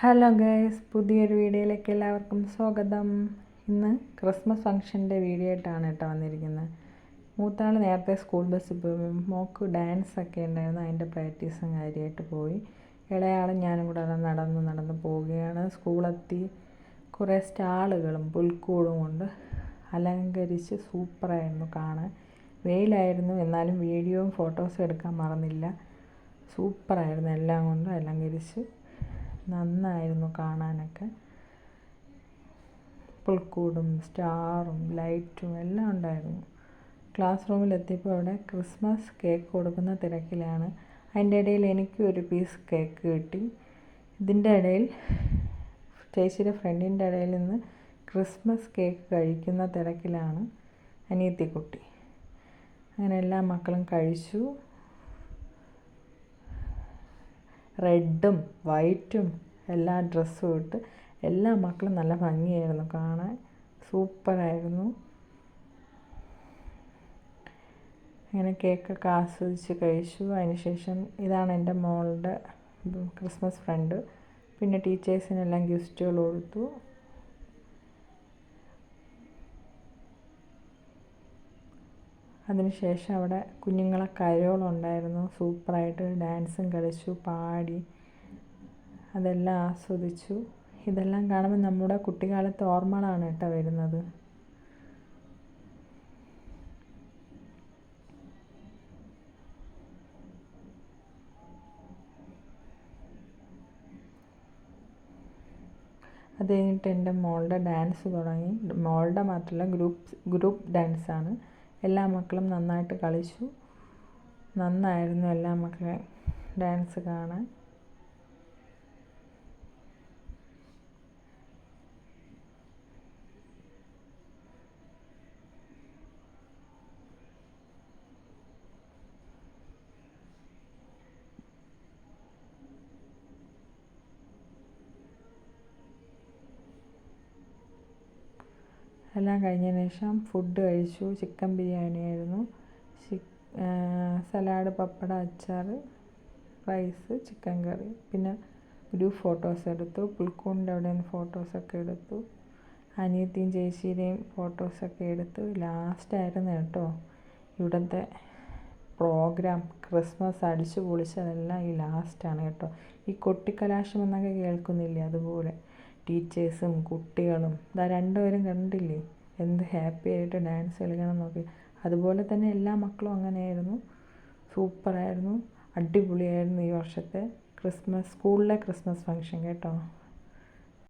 Hello guys, പുതിയൊരു വീഡിയോയിലേക്ക് എല്ലാവർക്കും സ്വാഗതം. ഇന്ന് ക്രിസ്മസ് ഫംഗ്ഷൻ്റെ വീഡിയോ ആയിട്ടാണ് കേട്ടോ വന്നിരിക്കുന്നത്. മൂത്താൾ നേരത്തെ സ്കൂൾ ബസ്സിൽ പോയി, മോക്ക് ഡാൻസ് ഒക്കെ ഉണ്ടായിരുന്നു, അതിൻ്റെ പ്രാക്ടീസും കാര്യമായിട്ട് പോയി. ഇളയാളും ഞാനും കൂടെ നടന്ന് പോവുകയാണ്. സ്കൂളെത്തി. കുറേ സ്റ്റാളുകളും പുൽക്കൂടും കൊണ്ട് അലങ്കരിച്ച് സൂപ്പറായിരുന്നു കാണാൻ. വെയിലായിരുന്നു, എന്നാലും വീഡിയോയും ഫോട്ടോസും എടുക്കാൻ മറന്നില്ല. സൂപ്പറായിരുന്നു, എല്ലാം കൊണ്ട് അലങ്കരിച്ച് നന്നായിരുന്നു കാണാനൊക്കെ. പുൽക്കൂടും സ്റ്റാറും ലൈറ്റും എല്ലാം ഉണ്ടായിരുന്നു. ക്ലാസ് റൂമിലെത്തിയപ്പോൾ അവിടെ ക്രിസ്മസ് കേക്ക് കൊടുക്കുന്ന തിരക്കിലാണ്. അതിൻ്റെ ഇടയിൽ എനിക്കും ഒരു പീസ് കേക്ക് കിട്ടി. ഇതിൻ്റെ ഇടയിൽ ചേച്ചിയുടെ ഫ്രണ്ടിൻ്റെ ഇടയിൽ നിന്ന് ക്രിസ്മസ് കേക്ക് കഴിക്കുന്ന തിരക്കിലാണ് അനിയത്തിക്കുട്ടി. അങ്ങനെ എല്ലാ മക്കളും കഴിച്ചു. റെഡും വൈറ്റും എല്ലാ ഡ്രസ്സും ഇട്ട് എല്ലാ മക്കളും നല്ല ഭംഗിയായിരുന്നു കാണാൻ. സൂപ്പറായിരുന്നു. അങ്ങനെ കേക്കൊക്കെ ആസ്വദിച്ച് കഴിച്ചു. അതിനുശേഷം ഇതാണ് എൻ്റെ മോളുടെ ക്രിസ്മസ് ഫ്രണ്ട്. പിന്നെ ടീച്ചേഴ്സിനെല്ലാം ഗിഫ്റ്റുകൾ കൊടുത്തു. അതിനുശേഷം അവിടെ കുഞ്ഞുങ്ങളെ കരോളുണ്ടായിരുന്നു. സൂപ്പറായിട്ട് ഡാൻസും കളിച്ചു, പാടി, അതെല്ലാം ആസ്വദിച്ചു. ഇതെല്ലാം കാണുമ്പോൾ നമ്മുടെ കുട്ടിക്കാലത്തെ ഓർമ്മകളാണ് കേട്ടോ വരുന്നത്. അത് കഴിഞ്ഞിട്ട് എൻ്റെ മോളുടെ ഡാൻസ് തുടങ്ങി. മോളുടെ മാത്രമല്ല, ഗ്രൂപ്പ് ഡാൻസാണ്. എല്ലാ മക്കളും നന്നായിട്ട് കളിച്ചു. നന്നായിരുന്നു എല്ലാ മക്കളെ ഡാൻസ് കാണാൻ. എല്ലാം കഴിഞ്ഞതിന് ശേഷം ഫുഡ് കഴിച്ചു. ചിക്കൻ ബിരിയാണി ആയിരുന്നു. സലാഡ്, പപ്പടം, അച്ചാർ, റൈസ്, ചിക്കൻ കറി. പിന്നെ ഗ്രൂപ്പ് ഫോട്ടോസ് എടുത്തു. പുൽക്കൂടിൻ്റെ അവിടെ നിന്ന് ഫോട്ടോസൊക്കെ എടുത്തു. അനിയത്തിയും ചേച്ചിയുടെയും ഫോട്ടോസൊക്കെ എടുത്തു. ലാസ്റ്റായിരുന്നു കേട്ടോ ഇവിടുത്തെ പ്രോഗ്രാം. ക്രിസ്മസ് അടിച്ചു പൊളിച്ചതെല്ലാം ഈ ലാസ്റ്റാണ് കേട്ടോ. ഈ കൊട്ടിക്കലാശം എന്നൊക്കെ കേൾക്കുന്നില്ലേ, അതുപോലെ ടീച്ചേഴ്സും കുട്ടികളും. രണ്ടുപേരും കണ്ടില്ലേ എന്ത് ഹാപ്പി ആയിട്ട് ഡാൻസ് കളിക്കണം നോക്കി. അതുപോലെ തന്നെ എല്ലാ മക്കളും അങ്ങനെയായിരുന്നു. സൂപ്പറായിരുന്നു, അടിപൊളിയായിരുന്നു ഈ വർഷത്തെ സ്കൂളിലെ ക്രിസ്മസ് ഫംഗ്ഷൻ കേട്ടോ.